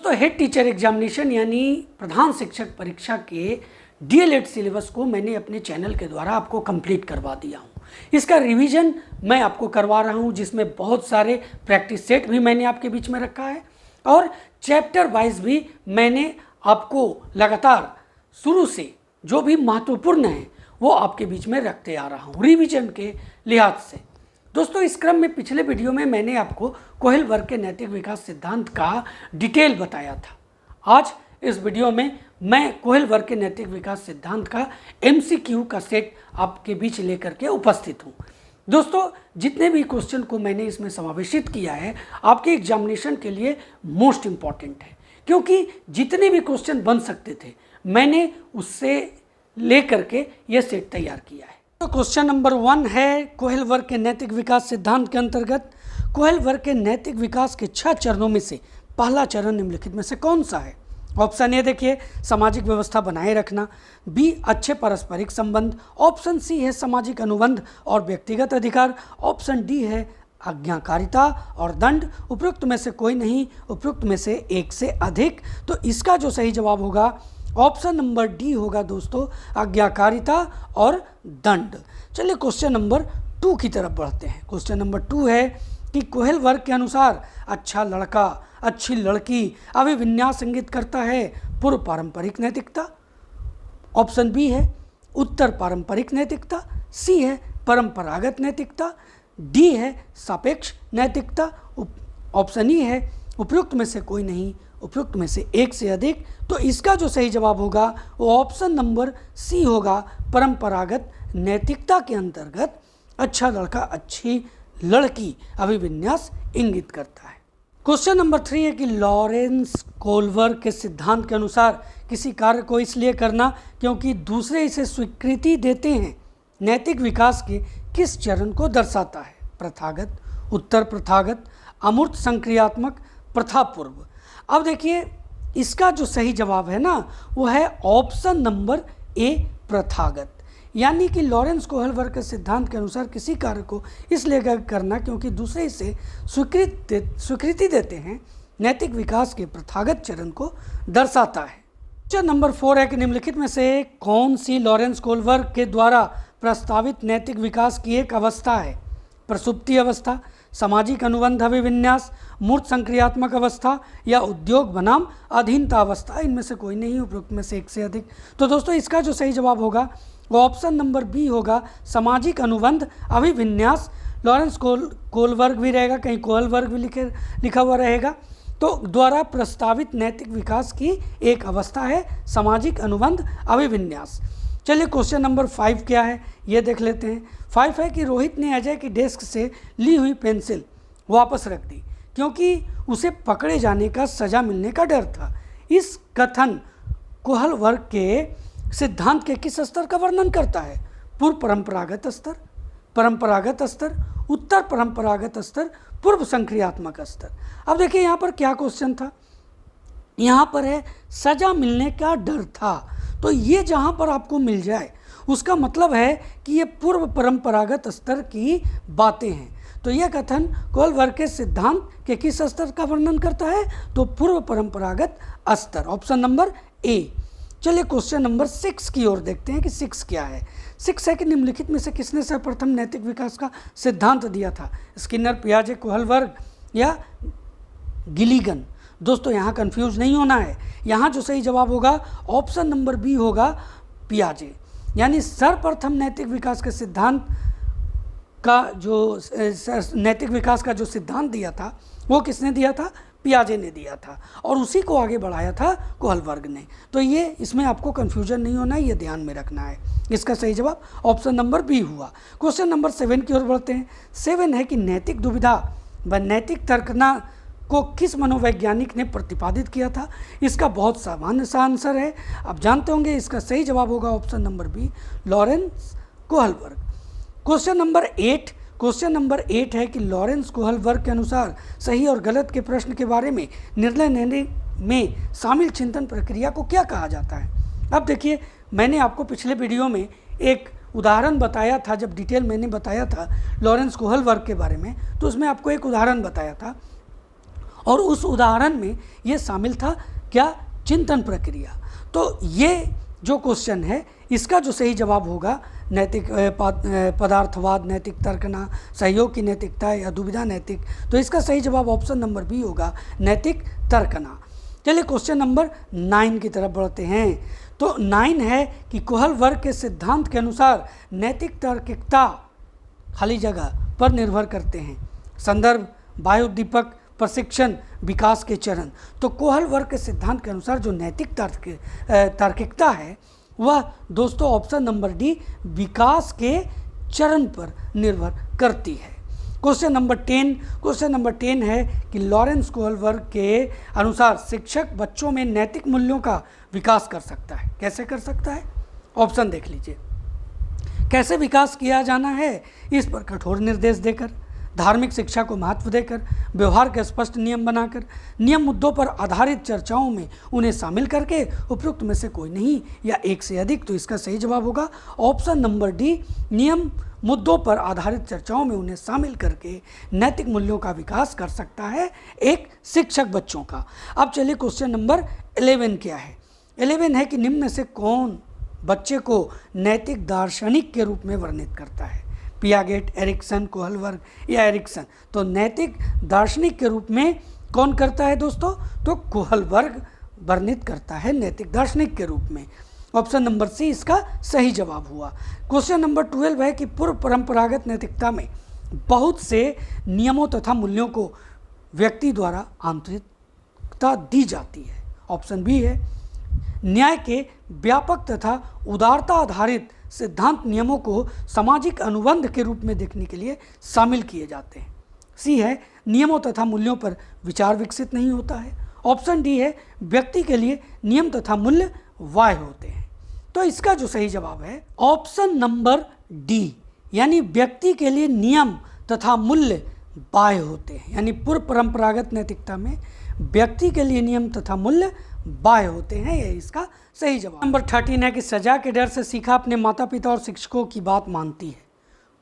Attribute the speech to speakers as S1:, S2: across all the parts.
S1: दोस्तों head teacher examination यानी प्रधान शिक्षक परीक्षा के डीएलएड सिलेबस को मैंने अपने चैनल के द्वारा आपको कंप्लीट करवा दिया हूँ। इसका रिवीजन मैं आपको करवा रहा हूँ, जिसमें बहुत सारे प्रैक्टिस सेट भी मैंने आपके बीच में रखा है और चैप्टर वाइज भी मैंने आपको लगातार शुरू से जो भी महत्वपूर्ण है वो आपके बीच में रखते आ रहा हूँ रिवीजन के लिहाज से। दोस्तों इस क्रम में पिछले वीडियो में मैंने आपको कोहेल वर्ग के नैतिक विकास सिद्धांत का डिटेल बताया था। आज इस वीडियो में मैं कोहेल वर्ग के नैतिक विकास सिद्धांत का एमसीक्यू का सेट आपके बीच लेकर के उपस्थित हूँ। दोस्तों जितने भी क्वेश्चन को मैंने इसमें समावेशित किया है आपके एग्जामिनेशन के लिए मोस्ट इम्पॉर्टेंट है, क्योंकि जितने भी क्वेश्चन बन सकते थे मैंने उससे लेकर के ये सेट तैयार किया है। तो क्वेश्चन नंबर 1 है कोहेल वर्ग के नैतिक विकास सिद्धांत के अंतर्गत कोहेल वर्ग के नैतिक विकास के 6 चरणों में से पहला चरण निम्नलिखित में से कौन सा है। ऑप्शन ए देखिए सामाजिक व्यवस्था बनाए रखना, बी अच्छे पारस्परिक संबंध, ऑप्शन सी है सामाजिक अनुबंध और व्यक्तिगत अधिकार, ऑप्शन डी है आज्ञाकारिता और दंड, उपयुक्त में से कोई नहीं, उपयुक्त में से एक से अधिक। तो इसका जो सही जवाब होगा ऑप्शन नंबर डी होगा दोस्तों, आज्ञाकारिता और दंड। चलिए क्वेश्चन नंबर 2 की तरफ बढ़ते हैं। क्वेश्चन नंबर 2 है कि कोहेल वर्ग के अनुसार अच्छा लड़का अच्छी लड़की अभिविन्यास इंगित करता है पूर्व पारंपरिक नैतिकता, ऑप्शन बी है उत्तर पारंपरिक नैतिकता, सी है परंपरागत नैतिकता, डी है सापेक्ष नैतिकता, ऑप्शन ई है उपयुक्त में से कोई नहीं, उपयुक्त में से एक से अधिक। तो इसका जो सही जवाब होगा वो ऑप्शन नंबर सी होगा, परंपरागत नैतिकता के अंतर्गत अच्छा लड़का अच्छी लड़की अभिविन्यास इंगित करता है। क्वेश्चन नंबर 3 है कि लॉरेंस कोहलबर्ग के सिद्धांत के अनुसार किसी कार्य को इसलिए करना क्योंकि दूसरे इसे स्वीकृति देते हैं नैतिक विकास के किस चरण को दर्शाता है। प्रथागत, उत्तर प्रथागत, अमूर्त संक्रियात्मक, प्रथापूर्व। अब देखिए इसका जो सही जवाब है ना वो है ऑप्शन नंबर ए प्रथागत, यानी कि लॉरेंस कोहलबर्ग के सिद्धांत के अनुसार किसी कार्य को इसलिए करना क्योंकि दूसरे इसे स्वीकृति देते हैं नैतिक विकास के प्रथागत चरण को दर्शाता है। क्वेश्चन नंबर 4 है कि निम्नलिखित में से कौन सी लॉरेंस कोहलबर्ग के द्वारा प्रस्तावित नैतिक विकास की एक अवस्था है। प्रसुप्ति अवस्था, सामाजिक अनुबंध अभिविन्यास, मूर्त संक्रियात्मक अवस्था या उद्योग बनाम अधीनता अवस्था। इनमें से कोई नहीं, उपयुक्त में से एक से अधिक। तो दोस्तों इसका जो सही जवाब होगा वो ऑप्शन नंबर बी होगा, सामाजिक अनुबंध अभिविन्यास। लॉरेंस कोहलबर्ग भी रहेगा, कहीं कोहलबर्ग भी लिखा हुआ रहेगा। तो द्वारा प्रस्तावित नैतिक विकास की एक अवस्था है सामाजिक अनुबंध अभिविन्यास। चलिए क्वेश्चन नंबर 5 क्या है ये देख लेते हैं। 5 है कि रोहित ने अजय की डेस्क से ली हुई पेंसिल वापस रख दी क्योंकि उसे पकड़े जाने का सजा मिलने का डर था। इस कथन कोहेल वर्ग के सिद्धांत के किस स्तर का वर्णन करता है। पूर्व परंपरागत स्तर, परंपरागत स्तर, उत्तर परंपरागत स्तर, पूर्व संक्रियात्मक स्तर। अब देखिए यहाँ पर क्या क्वेश्चन था, यहाँ पर है सजा मिलने का डर था। तो ये जहाँ पर आपको मिल जाए उसका मतलब है कि ये पूर्व परंपरागत स्तर की बातें हैं। तो यह कथन कोहेल वर्ग के सिद्धांत के किस स्तर का वर्णन करता है, तो पूर्व परंपरागत स्तर, ऑप्शन नंबर ए। चलिए क्वेश्चन नंबर 6 की ओर देखते हैं कि 6 क्या है। 6 है कि निम्नलिखित में से किसने सर्वप्रथम नैतिक विकास का सिद्धांत दिया था। स्किनर, पियाजे, कोहेल वर्ग या गिलिगन। दोस्तों यहाँ कंफ्यूज नहीं होना है, यहाँ जो सही जवाब होगा ऑप्शन नंबर बी होगा, पियाजे। यानी सर्वप्रथम नैतिक विकास के सिद्धांत का जो नैतिक विकास का जो सिद्धांत दिया था वो किसने दिया था, पियाजे ने दिया था, और उसी को आगे बढ़ाया था कोहेल वर्ग ने। तो ये इसमें आपको कन्फ्यूजन नहीं होना है, ये ध्यान में रखना है। इसका सही जवाब ऑप्शन नंबर बी हुआ। क्वेश्चन नंबर 7 की ओर बढ़ते हैं। 7 है कि नैतिक दुविधा व नैतिक तर्कना को किस मनोवैज्ञानिक ने प्रतिपादित किया था। इसका बहुत सामान्य सा आंसर है, आप जानते होंगे। इसका सही जवाब होगा option number B, Lawrence Kohlberg. Question number 8 है कि लॉरेंस कोहलबर्ग के अनुसार सही और गलत के प्रश्न के बारे में निर्णय लेने में शामिल चिंतन प्रक्रिया को क्या कहा जाता है। अब देखिए मैंने आपको पिछले वीडियो में एक उदाहरण बताया था, जब डिटेल मैंने बताया था लॉरेंस कोहलबर्ग के बारे में, तो उसमें आपको एक उदाहरण बताया था और उस उदाहरण में ये शामिल था क्या, चिंतन प्रक्रिया। तो ये जो क्वेश्चन है इसका जो सही जवाब होगा नैतिक पदार्थवाद, नैतिक तर्कना, सहयोग की नैतिकता या दुविधा नैतिक, तो इसका सही जवाब ऑप्शन नंबर बी होगा, नैतिक तर्कना। चलिए क्वेश्चन नंबर 9 की तरफ बढ़ते हैं। तो 9 है कि कोहल वर्ग के सिद्धांत के अनुसार नैतिक तार्किकता खाली जगह पर निर्भर करते हैं। संदर्भ, बाह्योद्दीपक, प्रशिक्षण, विकास के चरण। तो कोहल वर्ग के सिद्धांत के अनुसार जो नैतिक तार्किकता है वह दोस्तों ऑप्शन नंबर डी, विकास के चरण पर निर्भर करती है। क्वेश्चन नंबर 10 है कि लॉरेंस कोहल वर्ग के अनुसार शिक्षक बच्चों में नैतिक मूल्यों का विकास कर सकता है। कैसे कर सकता है? ऑप्शन देख लीजिए। कैसे विकास किया जाना है? इस पर कठोर निर्देश देकर, धार्मिक शिक्षा को महत्व देकर, व्यवहार के स्पष्ट नियम बनाकर, नियम मुद्दों पर आधारित चर्चाओं में उन्हें शामिल करके, उपयुक्त में से कोई नहीं या एक से अधिक। तो इसका सही जवाब होगा ऑप्शन नंबर डी, नियम मुद्दों पर आधारित चर्चाओं में उन्हें शामिल करके नैतिक मूल्यों का विकास कर सकता है एक शिक्षक बच्चों का। अब चलिए क्वेश्चन नंबर 11 क्या है? 11 है कि निम्न में से कौन बच्चे को नैतिक दार्शनिक के रूप में वर्णित करता है? पियागेट, एरिक्सन, कोहल वर्ग या एरिक्सन? तो नैतिक दार्शनिक के रूप में कौन करता है दोस्तों? तो कोहल वर्ग वर्णित करता है नैतिक दार्शनिक के रूप में। ऑप्शन नंबर सी इसका सही जवाब हुआ। क्वेश्चन नंबर 12 है कि पूर्व परंपरागत नैतिकता में बहुत से नियमों तथा मूल्यों को व्यक्ति द्वारा आंतरिकता दी जाती है। ऑप्शन बी है, न्याय के व्यापक तथा उदारता आधारित सिद्धांत नियमों को सामाजिक अनुबंध के रूप में देखने के लिए शामिल किए जाते हैं। सी है, नियमों तथा मूल्यों पर विचार विकसित नहीं होता है। ऑप्शन डी है, व्यक्ति के लिए नियम तथा मूल्य वाह्य होते हैं। तो इसका जो सही जवाब है ऑप्शन नंबर डी, यानी व्यक्ति के लिए नियम तथा मूल्य बाह्य होते हैं। यानी पूर्व परंपरागत नैतिकता में व्यक्ति के लिए नियम तथा मूल्य बाह्य होते हैं, यह इसका सही जवाब। नंबर 13 है कि सजा के डर से सीखा अपने माता पिता और शिक्षकों की बात मानती है।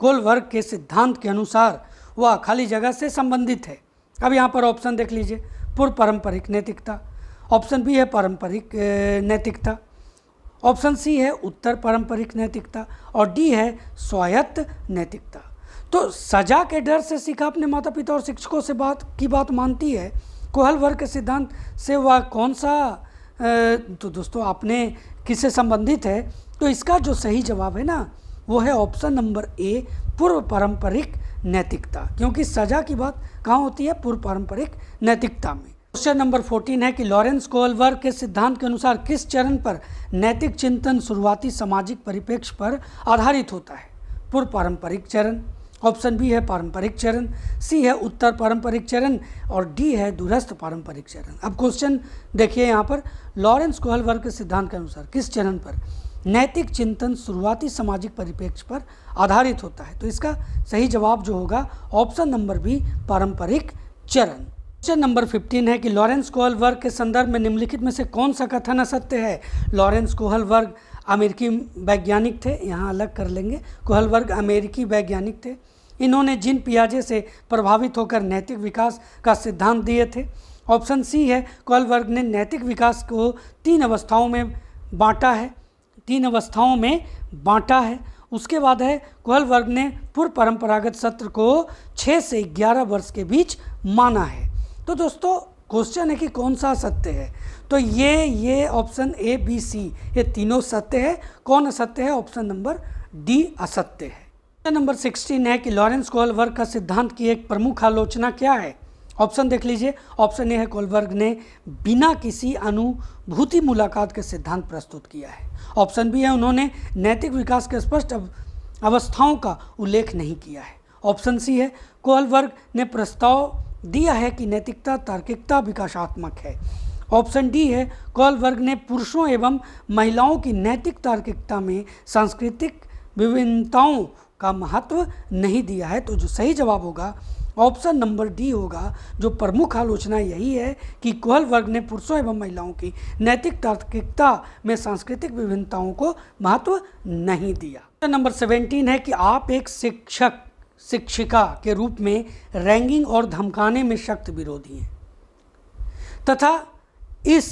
S1: कोहल वर्ग के सिद्धांत के अनुसार वह खाली जगह से संबंधित है। अब यहाँ पर ऑप्शन देख लीजिए। पूर्व पारंपरिक नैतिकता, ऑप्शन बी है पारंपरिक नैतिकता, ऑप्शन सी है उत्तर पारंपरिक नैतिकता और डी है स्वायत्त नैतिकता। तो सजा के डर से सीखा अपने माता पिता और शिक्षकों से बात मानती है। कोहल वर्ग के सिद्धांत से वह कौन सा तो दोस्तों आपने किससे संबंधित है? तो इसका जो सही जवाब है ना वो है ऑप्शन नंबर ए, पूर्व पारंपरिक नैतिकता, क्योंकि सजा की बात कहाँ होती है? पूर्व पारंपरिक नैतिकता में। क्वेश्चन नंबर 14 है कि लॉरेंस कोहल वर्ग के सिद्धांत के अनुसार किस चरण पर नैतिक चिंतन शुरुआती सामाजिक परिप्रेक्ष्य पर आधारित होता है? पूर्व पारंपरिक चरण, ऑप्शन बी है पारंपरिक चरण, सी है उत्तर पारंपरिक चरण और डी है दूरस्थ पारंपरिक चरण। अब क्वेश्चन देखिए यहाँ पर, लॉरेंस कोहल वर्ग के सिद्धांत के अनुसार किस चरण पर नैतिक चिंतन शुरुआती सामाजिक परिप्रेक्ष्य पर आधारित होता है? तो इसका सही जवाब जो होगा ऑप्शन नंबर बी, पारंपरिक चरण। क्वेश्चन नंबर 15 है कि लॉरेंस कोहल वर्ग के संदर्भ में निम्नलिखित में से कौन सा कथन असत्य है? लॉरेंस कोहल वर्ग अमेरिकी वैज्ञानिक थे, यहाँ अलग कर लेंगे। कोहल वर्ग अमेरिकी वैज्ञानिक थे। इन्होंने जीन पियाजे से प्रभावित होकर नैतिक विकास का सिद्धांत दिए थे। ऑप्शन सी है, कोहल वर्ग ने नैतिक विकास को 3 अवस्थाओं में बांटा है। उसके बाद है कोहल वर्ग ने पूर्व परंपरागत सत्र को 6 से 11 वर्ष के बीच माना है। तो दोस्तों क्वेश्चन है कि कौन सा सत्य है? तो ये ऑप्शन ए, बी, सी ये तीनों सत्य है। कौन असत्य है? ऑप्शन नंबर डी असत्य है। क्वेश्चन नंबर 16 है कि लॉरेंस कोहल वर्ग का सिद्धांत की एक प्रमुख आलोचना क्या है? ऑप्शन देख लीजिए। ऑप्शन ए है, कोहल वर्ग ने बिना किसी अनुभूति मुलाकात के सिद्धांत प्रस्तुत किया है। ऑप्शन बी है, उन्होंने नैतिक विकास के स्पष्ट अवस्थाओं का उल्लेख नहीं किया है। ऑप्शन सी है, कोहल वर्ग ने प्रस्ताव दिया है कि नैतिकता तार्किकता विकासात्मक है। ऑप्शन डी है, कोहल वर्ग ने पुरुषों एवं महिलाओं की नैतिक तार्किकता में सांस्कृतिक विभिन्नताओं का महत्व नहीं दिया है। तो जो सही जवाब होगा ऑप्शन नंबर डी होगा, जो प्रमुख आलोचना यही है कि कोहल वर्ग ने पुरुषों एवं महिलाओं की नैतिक तार्किकता में सांस्कृतिक विभिन्नताओं को महत्व नहीं दिया। नंबर 17 है कि आप एक शिक्षिका के रूप में रैंगिंग और धमकाने में सख्त विरोधी हैं। तथा इस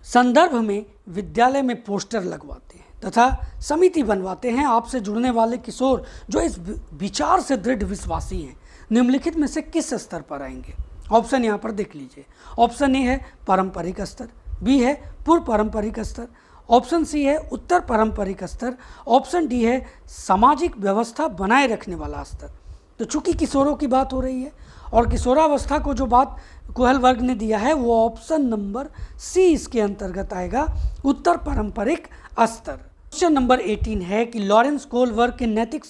S1: संदर्भ में विद्यालय में पोस्टर लगवाते हैं तथा समिति बनवाते हैं। आपसे जुड़ने वाले किशोर जो इस विचार से दृढ़ विश्वासी हैं, निम्नलिखित में से किस स्तर पर आएंगे? ऑप्शन यहाँ पर देख लीजिए। ऑप्शन ए है पारंपरिक स्तर, बी है पूर्व पारंपरिक स्तर, ऑप्शन सी है उत्तर पारंपरिक स्तर, ऑप्शन डी है सामाजिक व्यवस्था बनाए रखने वाला स्तर। तो चूंकि किशोरों की बात हो रही है और किशोरावस्था को जो बात कोहल वर्ग ने दिया है वो ऑप्शन नंबर सी इसके अंतर्गत आएगा, उत्तर पारंपरिक स्तर। क्वेश्चन नंबर 18 है कि लॉरेंस कोहलबर्ग के नैतिक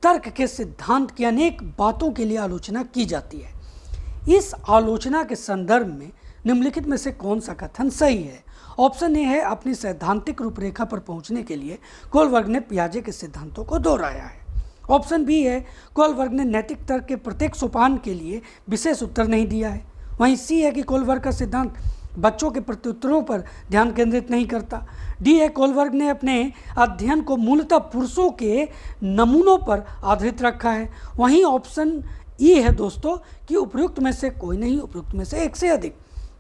S1: तर्क के सिद्धांत की अनेक बातों के लिए आलोचना की जाती है। इस आलोचना के संदर्भ में निम्नलिखित में से कौन सा कथन सही है? ऑप्शन ए है अपनी सैद्धांतिक रूपरेखा पर पहुंचने के लिए कोहलबर्ग ने पियाजे के सिद्धांतों को दोहराया है। ऑप्शन बी है कोहलबर्ग ने नैतिक तर्क के प्रत्येक सोपान के लिए विशेष उत्तर नहीं दिया है। वहीं सी है कि कोहलबर्ग का सिद्धांत बच्चों के प्रत्युत्तरों पर ध्यान केंद्रित नहीं करता। डी है कोहलबर्ग ने अपने अध्ययन को मूलतः पुरुषों के नमूनों पर आधारित रखा है। वहीं ऑप्शन ई है दोस्तों कि उपयुक्त में से कोई नहीं, उपयुक्त में से एक से अधिक।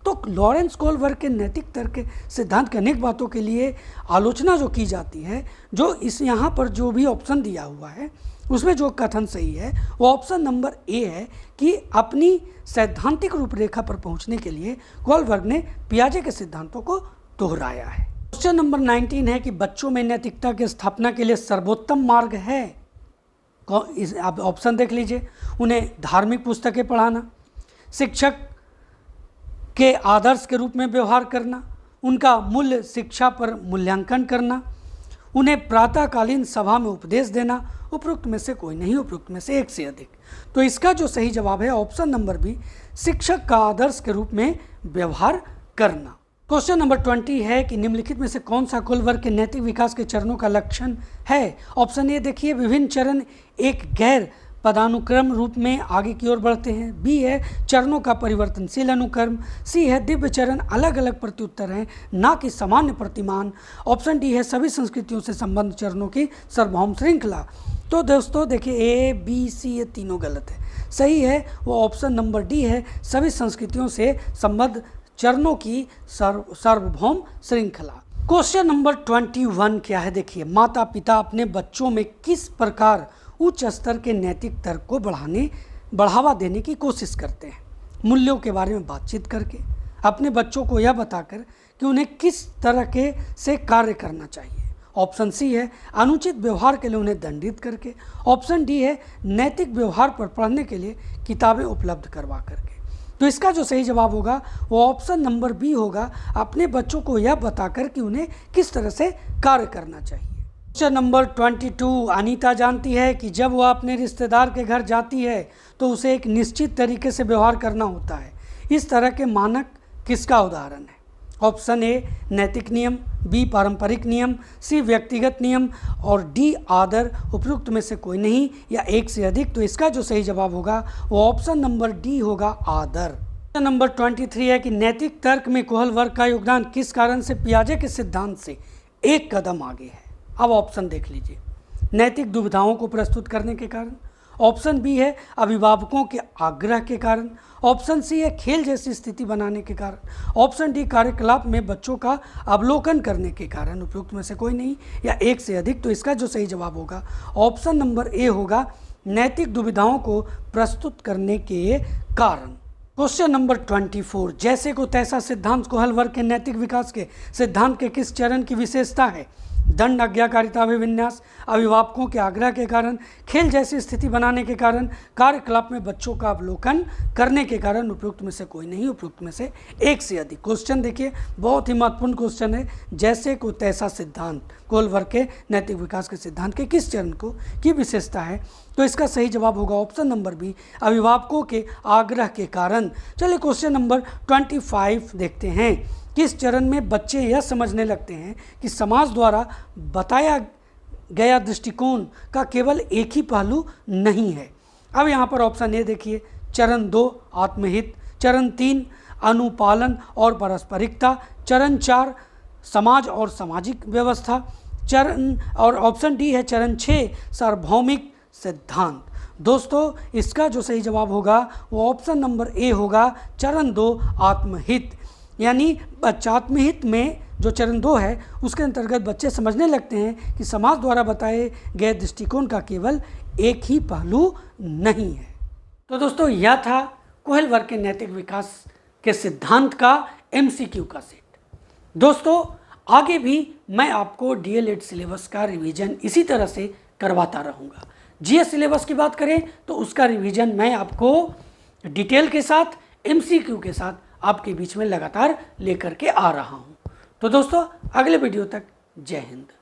S1: तो लॉरेंस कोहलबर्ग के नैतिक तर्क के सिद्धांत के अनेक बातों के लिए आलोचना जो की जाती है, जो इस यहाँ पर जो भी ऑप्शन दिया हुआ है उसमें जो कथन सही है वो ऑप्शन नंबर ए है कि अपनी सैद्धांतिक रूपरेखा पर पहुंचने के लिए कोहलबर्ग ने पियाजे के सिद्धांतों को दोहराया है। क्वेश्चन नंबर 19 है कि बच्चों में नैतिकता की स्थापना के लिए सर्वोत्तम मार्ग है। आप ऑप्शन देख लीजिए। उन्हें धार्मिक पुस्तकें पढ़ाना, शिक्षक के आदर्श के रूप में व्यवहार करना, उनका मूल्य शिक्षा पर मूल्यांकन करना, उन्हें प्रातःकालीन सभा में उपदेश देना, उपयुक्त में से कोई नहीं, उपयुक्त में से एक से अधिक। तो इसका जो सही जवाब है ऑप्शन नंबर बी, शिक्षक का आदर्श के रूप में व्यवहार करना। क्वेश्चन नंबर 20 है कि निम्नलिखित में से कौन सा कोहलबर्ग के नैतिक विकास के चरणों का लक्षण है? ऑप्शन ए देखिए, विभिन्न चरण एक गैर पदानुक्रम रूप में आगे की ओर बढ़ते हैं। बी है चरणों का परिवर्तनशील अनुक्रम। सी है दिव्य चरण अलग अलग प्रत्युत्तर हैं, ना कि सामान्य प्रतिमान। ऑप्शन डी है सभी संस्कृतियों से संबंध चरणों की सार्वभौम श्रृंखला। तो दोस्तों देखिए ए बी सी ये तीनों गलत है। सही है वो ऑप्शन नंबर डी है, सभी संस्कृतियों से संबद्ध चरणों की सार्वभौम श्रृंखला। क्वेश्चन नंबर 21 क्या है? देखिए, माता पिता अपने बच्चों में किस प्रकार उच्च स्तर के नैतिक तर्क को बढ़ावा देने की कोशिश करते हैं? मूल्यों के बारे में बातचीत करके, अपने बच्चों को यह बताकर कि उन्हें किस तरह के से कार्य करना चाहिए। ऑप्शन सी है अनुचित व्यवहार के लिए उन्हें दंडित करके। ऑप्शन डी है नैतिक व्यवहार पर पढ़ने के लिए किताबें उपलब्ध करवा करके। तो इसका जो सही जवाब होगा वो ऑप्शन नंबर बी होगा, अपने बच्चों को यह बताकर कि उन्हें किस तरह से कार्य करना चाहिए। क्वेश्चन नंबर 22, अनीता जानती है कि जब वह अपने रिश्तेदार के घर जाती है तो उसे एक निश्चित तरीके से व्यवहार करना होता है। इस तरह के मानक किसका उदाहरण है? ऑप्शन ए नैतिक नियम, बी पारंपरिक नियम, सी व्यक्तिगत नियम और डी आदर। उपयुक्त में से कोई नहीं या एक से अधिक। तो इसका जो सही जवाब होगा वो ऑप्शन नंबर डी होगा, आदर। क्वेश्चन नंबर 23 है कि नैतिक तर्क में कोहलबर्ग का योगदान किस कारण से पियाजे के सिद्धांत से एक कदम आगे है? अब ऑप्शन देख लीजिए। नैतिक दुविधाओं को प्रस्तुत करने के कारण। ऑप्शन बी है अभिभावकों के आग्रह के कारण। ऑप्शन सी है खेल जैसी स्थिति बनाने के कारण। ऑप्शन डी कार्यकलाप में बच्चों का अवलोकन करने के कारण। उपयुक्त में से कोई नहीं या एक से अधिक। तो इसका जो सही जवाब होगा ऑप्शन नंबर ए होगा, नैतिक दुविधाओं को प्रस्तुत करने के कारण। क्वेश्चन नंबर 24, जैसे को तैसा सिद्धांत कोहलबर्ग के नैतिक विकास के सिद्धांत के किस चरण की विशेषता है? दंड, आज्ञाकारिता, अभिविन्यास, अभिभावकों के आग्रह के कारण, खेल जैसी स्थिति बनाने के कारण, कार्यकलाप में बच्चों का अवलोकन करने के कारण। उपयुक्त में से कोई नहीं, उपयुक्त में से एक से अधिक। क्वेश्चन देखिए, बहुत ही महत्वपूर्ण क्वेश्चन है। जैसे को तैसा सिद्धांत कोहलबर्ग के नैतिक विकास के सिद्धांत के किस चरण को की विशेषता है? तो इसका सही जवाब होगा ऑप्शन नंबर बी, अभिभावकों के आग्रह के कारण। चलिए क्वेश्चन नंबर 25 देखते हैं। किस चरण में बच्चे यह समझने लगते हैं कि समाज द्वारा बताया गया दृष्टिकोण का केवल एक ही पहलू नहीं है? अब यहाँ पर ऑप्शन ए देखिए, चरण 2 आत्महित, चरण 3 अनुपालन और पारस्परिकता, चरण 4 समाज और सामाजिक व्यवस्था, चरण और ऑप्शन डी है चरण 6 सार्वभौमिक सिद्धांत। दोस्तों इसका जो सही जवाब होगा वो ऑप्शन नंबर ए होगा, चरण 2 आत्महित। यानी बच्चात्महित में जो चरण 2 है उसके अंतर्गत बच्चे समझने लगते हैं कि समाज द्वारा बताए गए दृष्टिकोण का केवल एक ही पहलू नहीं है। तो दोस्तों यह था कोहल वर्ग के नैतिक विकास के सिद्धांत का MCQ का सेट। दोस्तों आगे भी मैं आपको DLED सिलेबस का रिवीजन इसी तरह से करवाता रहूँगा। GS सिलेबस की बात करें तो उसका रिवीजन मैं आपको डिटेल के साथ MCQ के साथ आपके बीच में लगातार लेकर के आ रहा हूँ। तो दोस्तों अगले वीडियो तक जय हिंद।